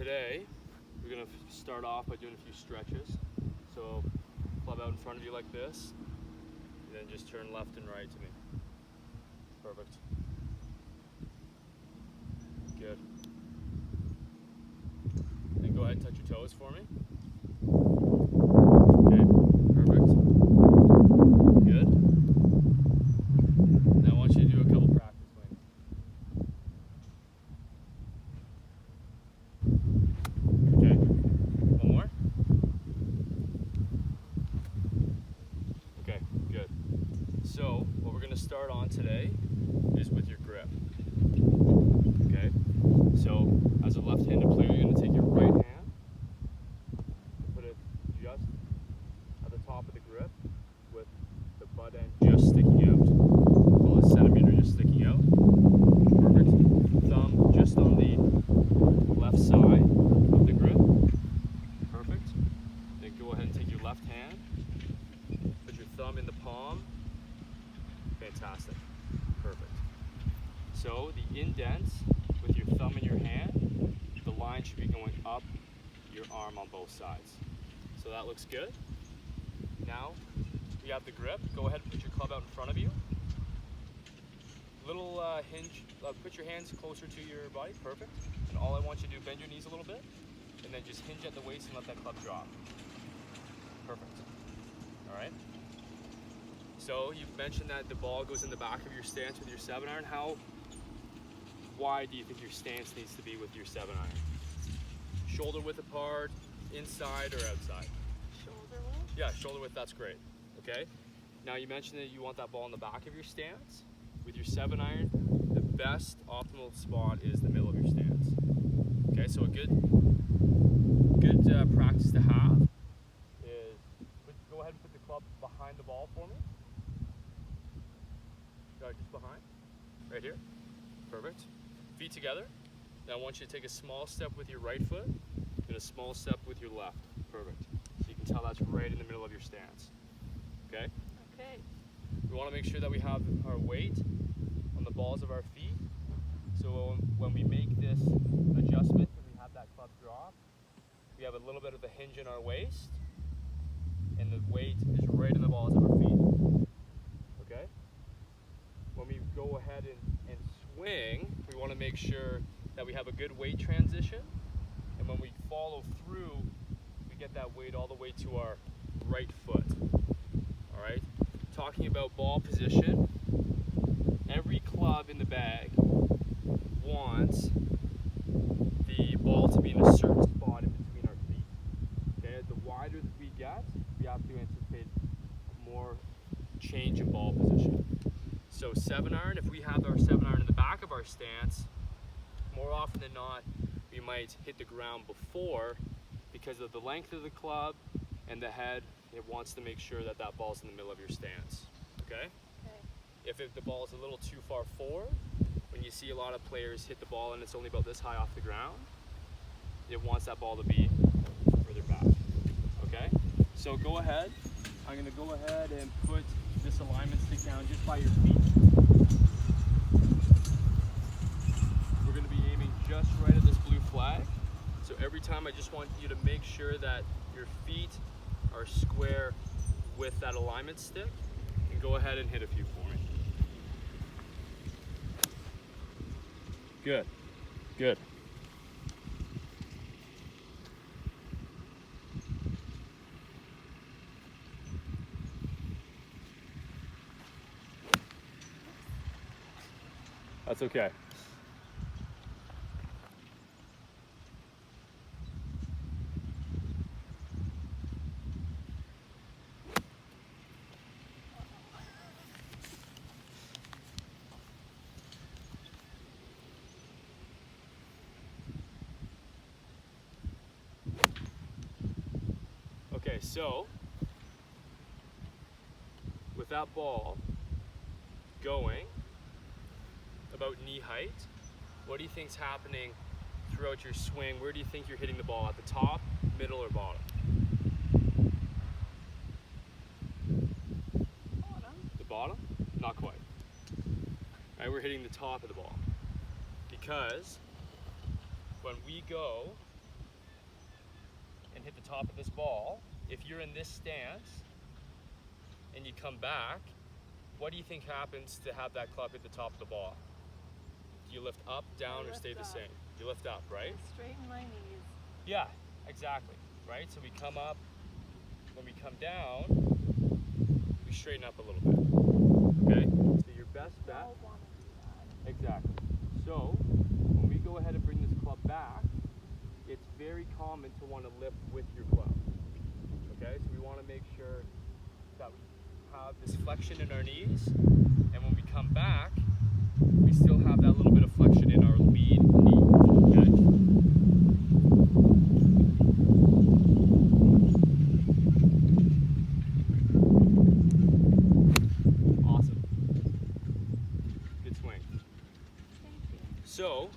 today we're going to start off by doing a few stretches. So club out in front of you like this, and then just turn left and right to me. Perfect. Good. Then go ahead and touch your toes for me. Okay, perfect. Good. Now I want you to do a couple practice swings. Okay, one more. Okay, good. So what we're going to start on today is with your grip. Okay, so as a left-handed player, you're going to take your right hand, put it just at the top of the grip with the butt end just sticking out. Call it a centimeter just sticking out. Perfect. Thumb just on the left side of the grip. Perfect. Then go ahead and take your left hand, put your thumb in the palm. Fantastic. Perfect. So the indents with your thumb in your hand, the line should be going up your arm on both sides. So that looks good. Now we have the grip. Go ahead and put your club out in front of you. Little hinge, put your hands closer to your body. Perfect. And all I want you to do, bend your knees a little bit, and then just hinge at the waist and let that club drop. Perfect. All right. So you mentioned that the ball goes in the back of your stance with your 7-iron. How wide do you think your stance needs to be with your 7-iron? Shoulder width apart, inside or outside? Shoulder width? Yeah, shoulder width, that's great. Okay. Now you mentioned that you want that ball in the back of your stance. With your 7-iron, the best optimal spot is the middle of your stance. Okay, so a good practice to have is go ahead and put the club behind the ball for me. Just behind, right here. Perfect. Feet together. Now I want you to take a small step with your right foot and a small step with your left. Perfect. So you can tell that's right in the middle of your stance. Okay? Okay. We want to make sure that we have our weight on the balls of our feet. So when we make this adjustment and we have that club drop, we have a little bit of a hinge in our waist and the weight is right in the balls of our feet. Okay? When we go ahead and swing, we want to make sure that we have a good weight transition, and when we follow through, we get that weight all the way to our right foot. All right? Talking about ball position, every club in the bag wants the ball to be in a certain spot in between our feet. Okay? The wider that we get, we have to anticipate more change in ball position. So 7-iron, if we have our 7-iron in the back of our stance, more often than not, we might hit the ground before because of the length of the club and the head. It wants to make sure that that ball's in the middle of your stance. Okay? If the ball is a little too far forward, when you see a lot of players hit the ball and it's only about this high off the ground, it wants that ball to be further back. Okay? So go ahead. I'm going to go ahead and put this alignment stick down just by your feet. We're going to be aiming just right at this blue flag. So every time I just want you to make sure that your feet are square with that alignment stick, and go ahead and hit a few for me. Good. Good. That's okay. Okay, so with that ball going about knee height, what do you think's happening throughout your swing? Where do you think you're hitting the ball? At the top, middle, or bottom? Bottom. The bottom? Not quite. Right, we're hitting the top of the ball. Because when we go and hit the top of this ball, if you're in this stance and you come back, what do you think happens to have that club hit the top of the ball? Do you lift up, down, or stay the same? You lift up, right? Straighten my knees. Yeah, exactly, right? So we come up, when we come down, we straighten up a little bit, okay? So your best bet. I don't want to do that. Exactly. So when we go ahead and bring this club back, it's very common to want to lift with your club, okay? So we want to make sure that we have this flexion in our knees, and when we come back, we still have that little bit of flexion in our lead knee, okay? Awesome. Good swing. Thank you. So,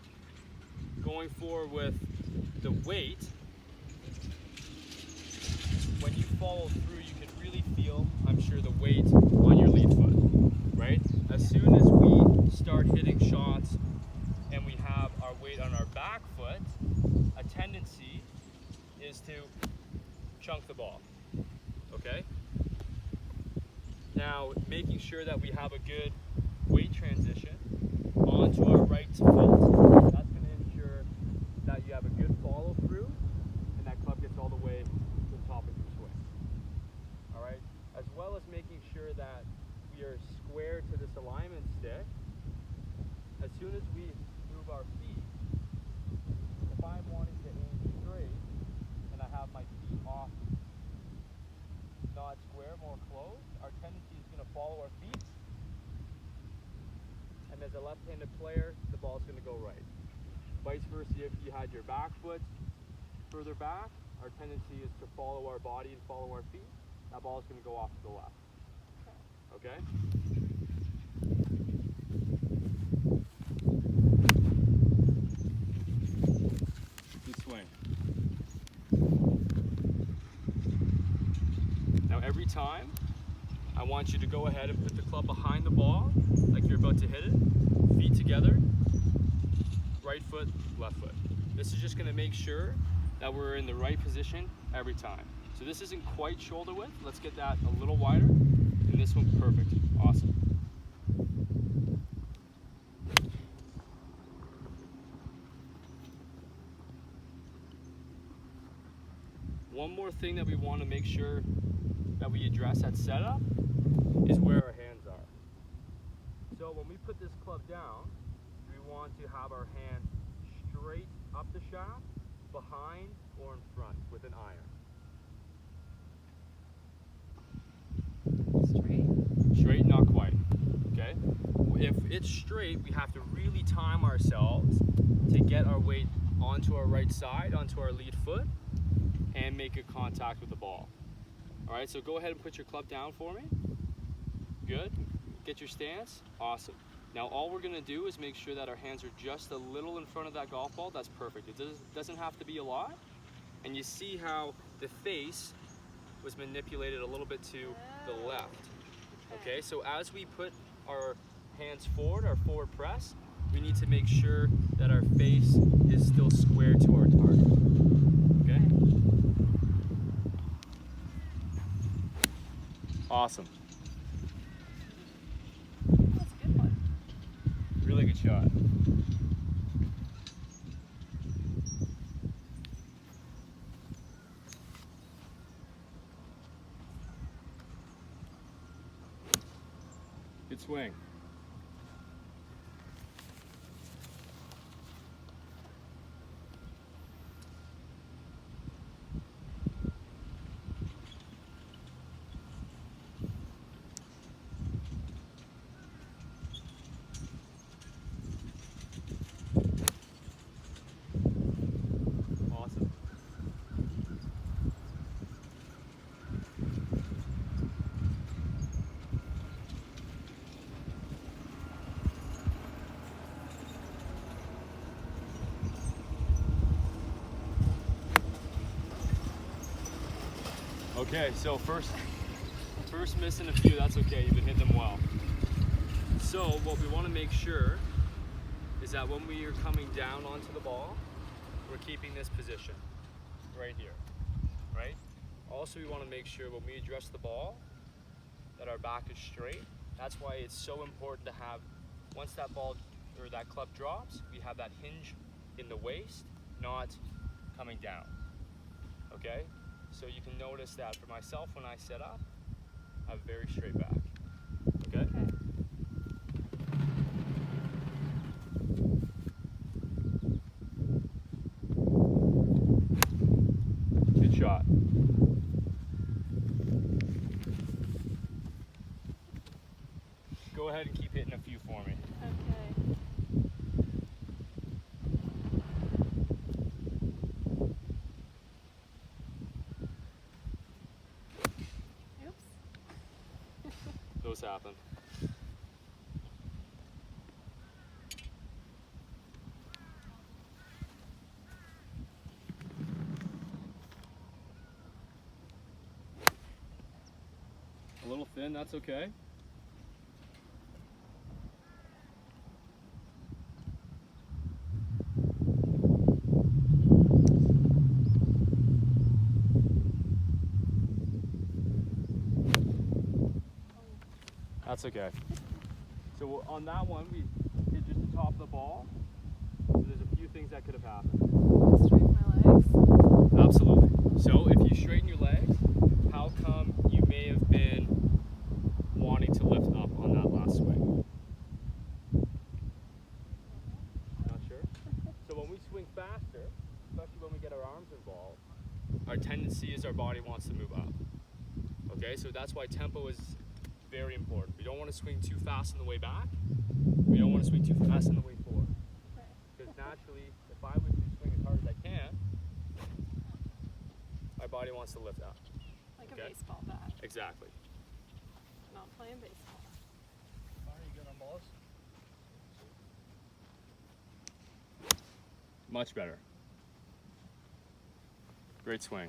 going forward with the weight, when you follow through, you can really feel, I'm sure, the weight on your lead foot, right? As soon as we start hitting shots and we have our weight on our back foot, a tendency is to chunk the ball, okay? Now, making sure that we have a good weight transition onto our right foot, that's going to ensure that you have a good follow through and that club gets all the way to the top of your swing. All right, as well as making sure that we are square to this alignment stick. As soon as we move our feet, if I'm wanting to aim straight and I have my feet off, not square, more closed, our tendency is going to follow our feet. And as a left-handed player, the ball's going to go right. Vice versa, if you had your back foot further back, our tendency is to follow our body and follow our feet. That ball is going to go off to the left. Okay? Good swing. Now every time, I want you to go ahead and put the club behind the ball, like you're about to hit it, feet together, right foot, left foot. This is just going to make sure that we're in the right position every time. So this isn't quite shoulder width. Let's get that a little wider. And this one's perfect. Awesome. One more thing that we want to make sure that we address at setup is where our hands are. So when we put this club down, we want to have our hands straight up the shaft, behind, or in front with an iron. Straight? Straight, not quite, okay? If it's straight, we have to really time ourselves to get our weight onto our right side, onto our lead foot, and make a contact with the ball. All right, so go ahead and put your club down for me. Good, get your stance, awesome. Now all we're gonna do is make sure that our hands are just a little in front of that golf ball. That's perfect. It doesn't have to be a lot. And you see how the face was manipulated a little bit to the left. Okay, so as we put our hands forward, our forward press, we need to make sure that our face is still square to our target. Okay? Awesome. That's a good one. Really good shot. Good swing. Awesome. Okay, so first missing a few, that's okay, you've been hitting them well. So what we want to make sure is that when we are coming down onto the ball, we're keeping this position right here. right? Also, we want to make sure when we address the ball that our back is straight. That's why it's so important to have, once that ball or that club drops, we have that hinge in the waist, not coming down, okay? So you can notice that for myself when I set up, I have very straight back, okay? Okay. Good shot. Go ahead and keep hitting a few for me. Okay. Oops. Those happen. A little thin, that's okay. That's okay. So on that one, we hit just the top of the ball. So there's a few things that could have happened. Straighten my legs. Absolutely. So if you straighten your legs, how come you may have been wanting to lift up on that last swing? Not sure? So when we swing faster, especially when we get our arms involved, our tendency is our body wants to move up. Okay, so that's why tempo is very important. We don't want to swing too fast on the way back. We don't want to swing too fast on the way forward. Okay. Because naturally, if I was to swing as hard as I can, my body wants to lift up. Like Okay. a baseball bat. Exactly. Not playing baseball. Are you good on balls? Much better. Great swing.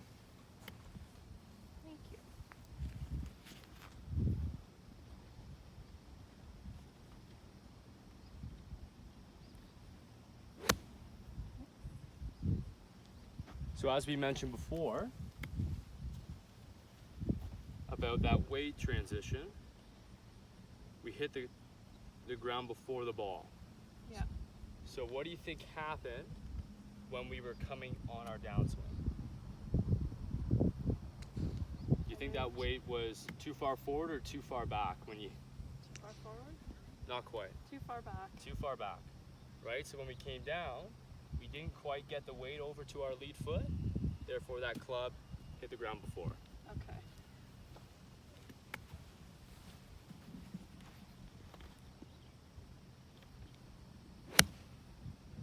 Thank you. So as we mentioned before, about that weight transition, we hit the ground before the ball. Yeah. So what do you think happened when we were coming on our downswing? Do you think that weight was too far forward or too far back when you, Too far forward? not quite, Too far back. too far back, right? So when we came down, we didn't quite get the weight over to our lead foot, therefore that club hit the ground before. Okay.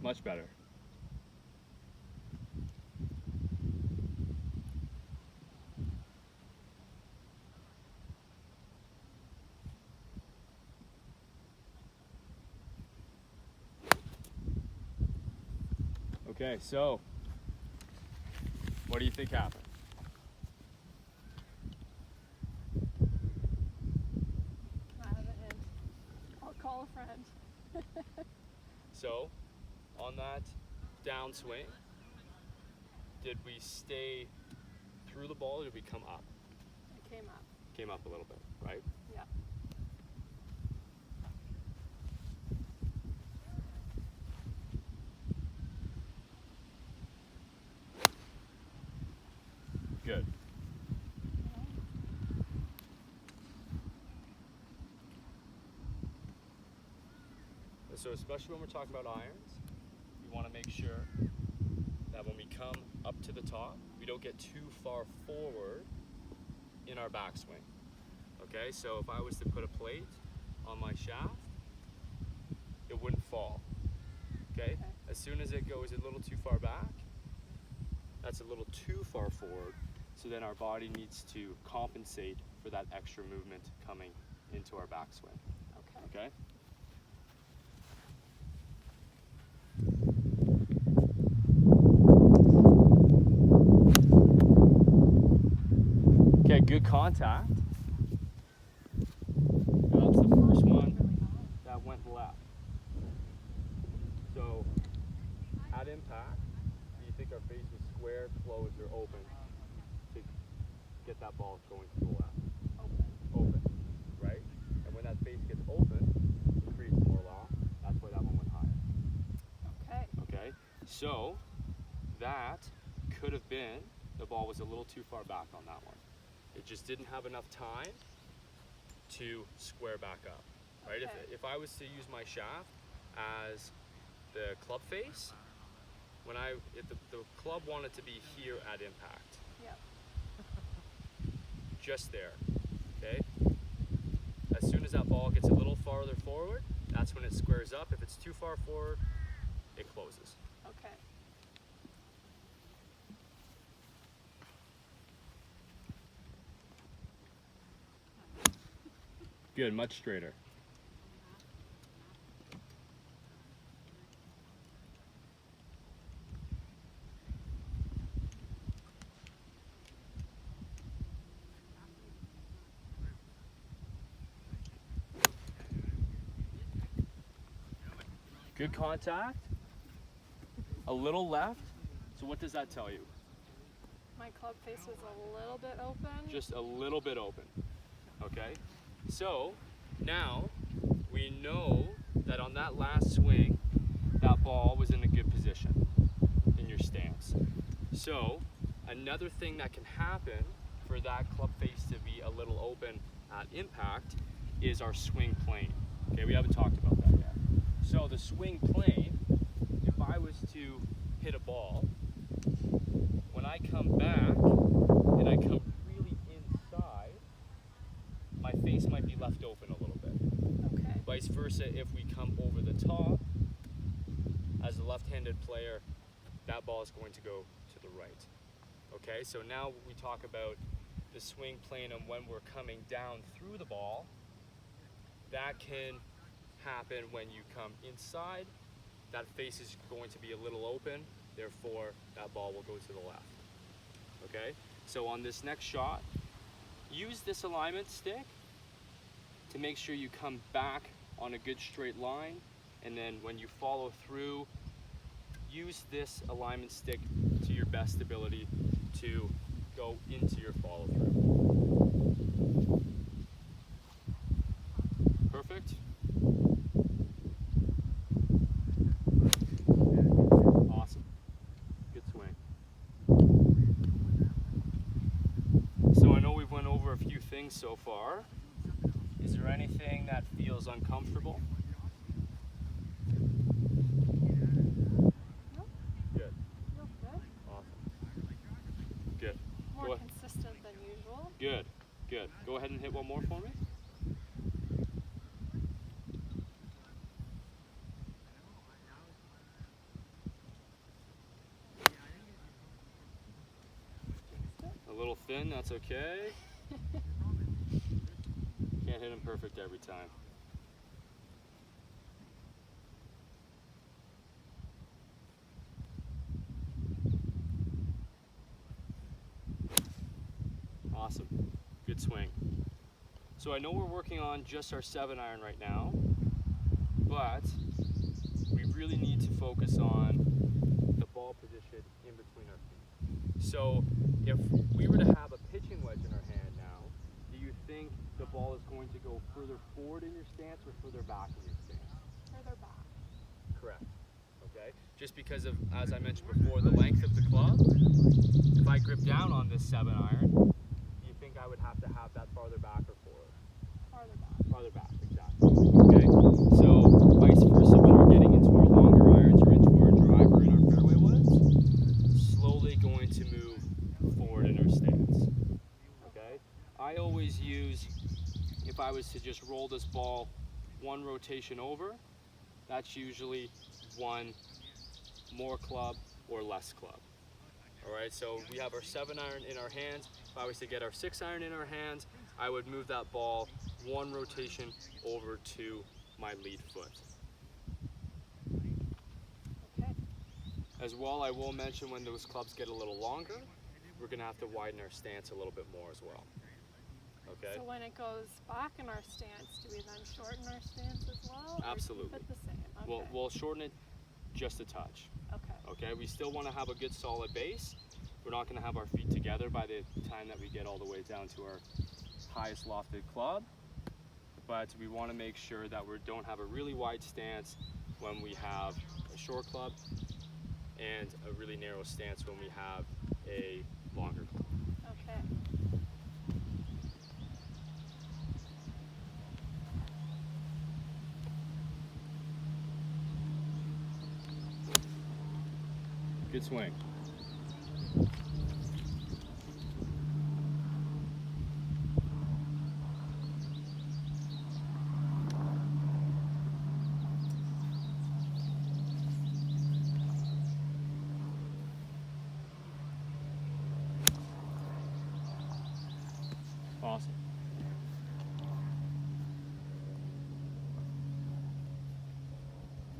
Much better. Okay, so what do you think happened? I have a hint. I'll call a friend. So, on that downswing, did we stay through the ball or did we come up? It came up. Came up a little bit, right? Yeah. Good. So especially when we're talking about irons, we want to make sure that when we come up to the top, we don't get too far forward in our backswing. Okay, so if I was to put a plate on my shaft, it wouldn't fall. Okay? Okay. As soon as it goes a little too far back, that's a little too far forward, so then our body needs to compensate for that extra movement coming into our backswing. Okay. Okay? Okay, good contact. Now that's the first one Really hot. that went left. So, at impact, do you think our face was square, closed, or open to get that ball going to the left. Open. Open, right? And when that face gets open, it creates more loft. That's why that one went higher. Okay. Okay, so that could have been, the ball was a little too far back on that one. It just didn't have enough time to square back up, right? Okay. If I was to use my shaft as the club face, if the club wanted to be here at impact, Yep. just there, okay? As soon as that ball gets a little farther forward, that's when it squares up. If it's too far forward, it closes. Okay. Good, much straighter. Good contact. A little left. So what does that tell you? My club face was a little bit open. Just a little bit open. Okay? So now we know that on that last swing, that ball was in a good position in your stance. So another thing that can happen for that club face to be a little open at impact is our swing plane. Okay, we haven't talked about that yet. So the swing plane, if I was to hit a ball, when I come back and I come really inside, my face might be left open a little bit. Okay. Vice versa, if we come over the top, as a left-handed player, that ball is going to go to the right. Okay, so now we talk about the swing plane and when we're coming down through the ball, that can happen when you come inside. That face is going to be a little open, therefore that ball will go to the left. Okay, so on this next shot, use this alignment stick to make sure you come back on a good straight line, and then when you follow through, use this alignment stick to your best ability to go into your follow through. Perfect. Awesome. Good swing. So I know we've went over a few things so far. Is there anything that feels uncomfortable? Nope. Good. Real good. Awesome. Good. More Go ahead. consistent than usual. Good. Good. Go ahead and hit one more for me. A little thin, that's okay. Can't hit him perfect every time. Awesome. Good swing. So I know we're working on just our 7-iron right now, but we really need to focus on the ball position in between our feet. So if we were to have a pitching wedge in our hand now, do you think the ball is going to go further forward in your stance or further back in your stance? Further back. Correct. Okay. Just because of, as I mentioned before, the length of the club. If I grip down on this 7-iron, do you think I would have to have that farther back or forward? Farther back. Farther back, exactly. Okay. So vice versa, when we're getting into our longer irons or into our driver in our fairway woods, slowly going to move forward in our stance. Okay. I always use, if I was to just roll this ball one rotation over, that's usually one more club or less club. All right, so we have our 7-iron in our hands. If I was to get our 6-iron in our hands, I would move that ball one rotation over to my lead foot. Okay. As well, I will mention when those clubs get a little longer, we're gonna have to widen our stance a little bit more as well. Okay? So when it goes back in our stance, do we then shorten our stance as well? Or Absolutely. keep it the same? Okay. We'll shorten it just a touch. Okay. Okay, we still want to have a good solid base, We're not going to have our feet together by the time that we get all the way down to our highest lofted club, but we want to make sure that we don't have a really wide stance when we have a short club and a really narrow stance when we have a longer club. Okay. Good swing. Awesome.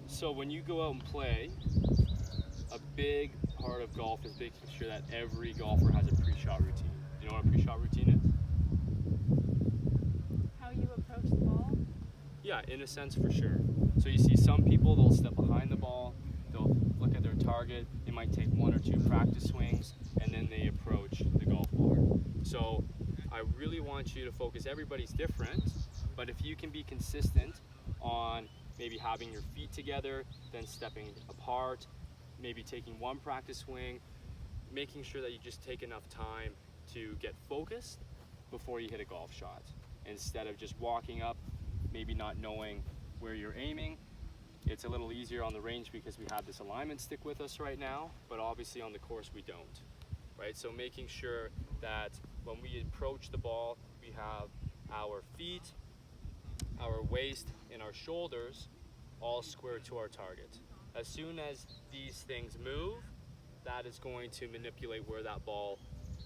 So when you go out and play, a big part of golf is making sure that every golfer has a pre-shot routine. Do you know what a pre-shot routine is? How you approach the ball? Yeah, in a sense for sure. So you see some people, they'll step behind the ball, they'll look at their target, they might take 1 or 2 practice swings, and then they approach the golf ball. So I really want you to focus, everybody's different, but if you can be consistent on maybe having your feet together, then stepping apart, maybe taking 1 practice swing, making sure that you just take enough time to get focused before you hit a golf shot, instead of just walking up, maybe not knowing where you're aiming. It's a little easier on the range because we have this alignment stick with us right now, but obviously on the course we don't, right? So making sure that when we approach the ball, we have our feet, our waist, and our shoulders all square to our target. As soon as these things move, that is going to manipulate where that ball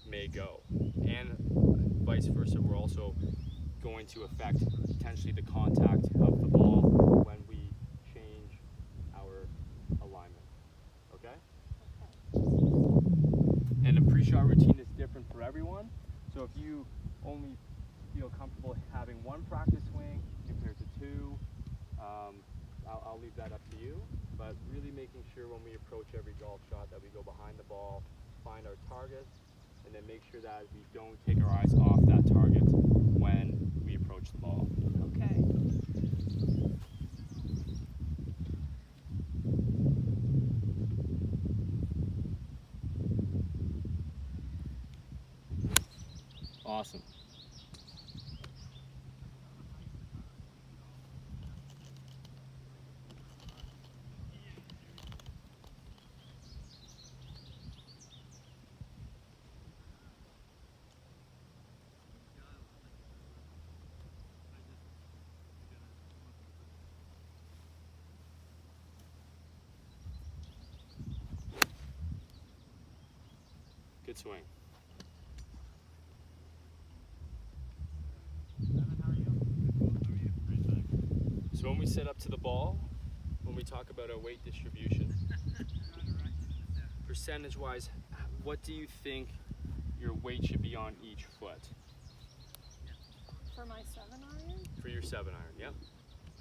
may go. And vice versa, we're also going to affect potentially the contact of the ball when we change our alignment, okay? And a pre-shot routine is different for everyone. So if you only feel comfortable having 1 practice swing compared to 2, I'll leave that up to you. But really making sure when we approach every golf shot that we go behind the ball, find our target, and then make sure that we don't take our eyes off that target when we approach the ball. Okay. Awesome. Good swing. So when we set up to the ball, when we talk about our weight distribution, percentage-wise, what do you think your weight should be on each foot? For my 7-iron, For your 7-iron, yep.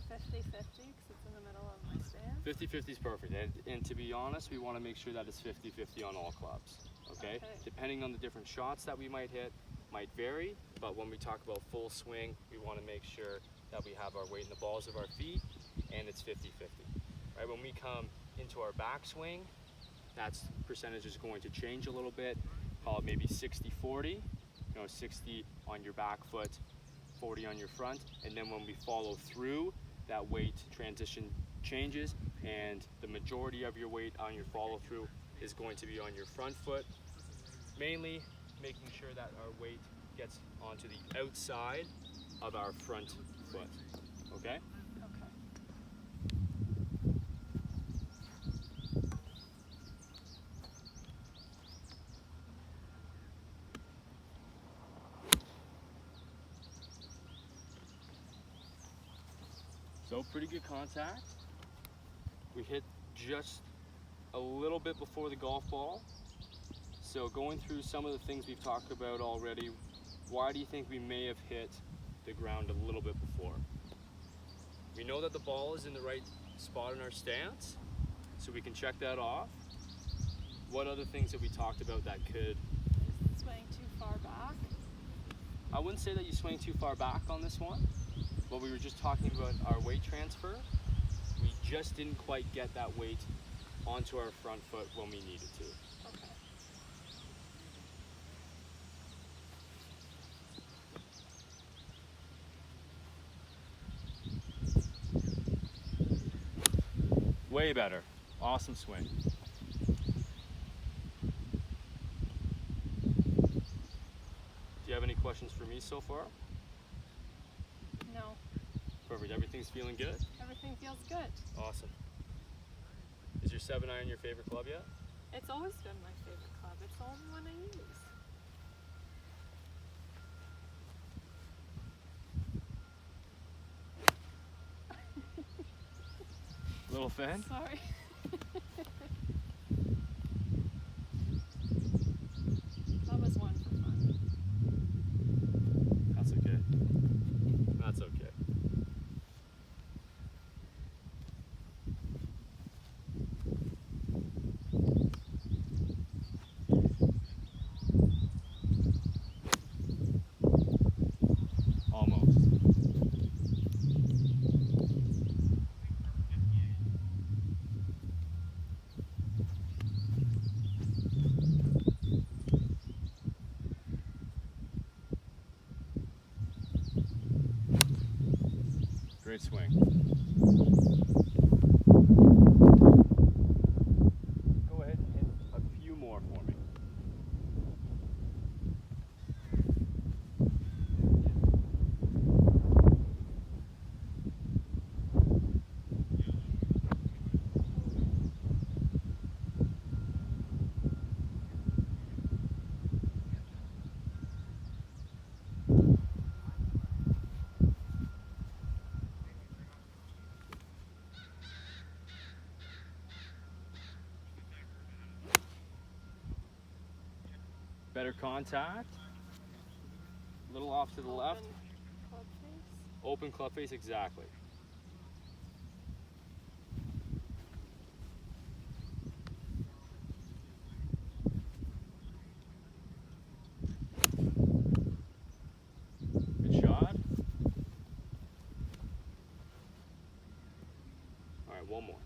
50-50 because it's in the middle of my stance. 50-50 is perfect. And to be honest, we want to make sure that it's 50-50 on all clubs, okay? Okay. Depending on the different shots that we might hit, might vary, but when we talk about full swing, we want to make sure that we have our weight in the balls of our feet, and it's 50-50. Right? When we come into our backswing, that percentage is going to change a little bit. Call it maybe 60-40, 60 on your back foot, 40 on your front, and then when we follow through, that weight transition changes, and the majority of your weight on your follow through is going to be on your front foot, mainly making sure that our weight gets onto the outside of our front foot, okay? Okay. So pretty good contact. We hit just a little bit before the golf ball. So going through some of the things we've talked about already, why do you think we may have hit the ground a little bit before? We know that the ball is in the right spot in our stance, so we can check that off. What other things that we talked about that could? Is swaying too far back? I wouldn't say that you swing too far back on this one, but we were just talking about our weight transfer. We just didn't quite get that weight onto our front foot when we needed to. Okay. Way better. Awesome swing. Do you have any questions for me so far? No, Perfect. Everything's feeling good? everything feels good. Awesome. Is your 7-iron your favorite club yet? It's always been my favorite club. It's the only one I use. Little fan? Sorry. That was one for fun. That's okay. That's okay. Almost. Great swing. Go ahead and hit a few more for me. Better contact. A little off to the left. Open club face. Open club face, exactly. Good shot. All right, one more.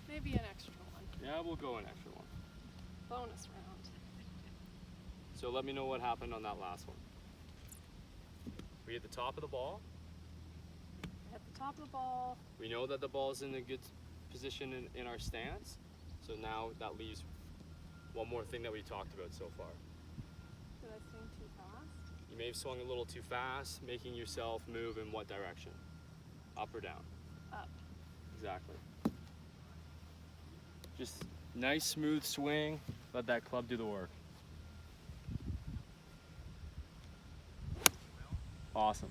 Maybe an extra one. Yeah, we'll go an extra one. Bonus round. So let me know what happened on that last one. We hit the top of the ball. Hit the top of the ball. We know that the ball is in a good position in our stance. So now that leaves one more thing that we talked about so far. Did I swing too fast? You may have swung a little too fast, making yourself move in what direction? Up or down? Up. Exactly. Just nice smooth swing, let that club do the work. Awesome.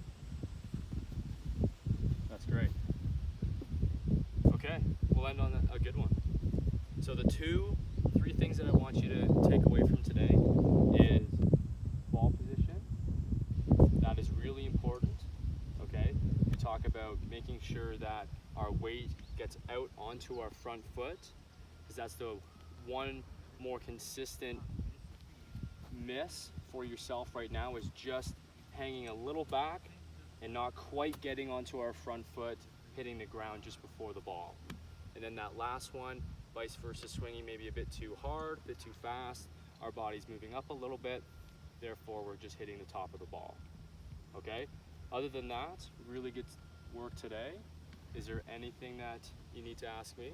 That's great. Okay, we'll end on a good one. So the 3 things that I want you to take away from today is ball position. That is really important, okay? We talk about making sure that our weight gets out onto our front foot, because that's the one more consistent miss for yourself right now, is just hanging a little back and not quite getting onto our front foot, hitting the ground just before the ball. And then that last one, vice versa, swinging maybe a bit too hard, a bit too fast. Our body's moving up a little bit, therefore we're just hitting the top of the ball. Okay? Other than that, really good work today. Is there anything that you need to ask me?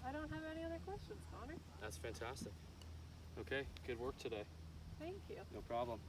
I don't have any other questions, Connor. That's fantastic. Okay, good work today. Thank you. No problem.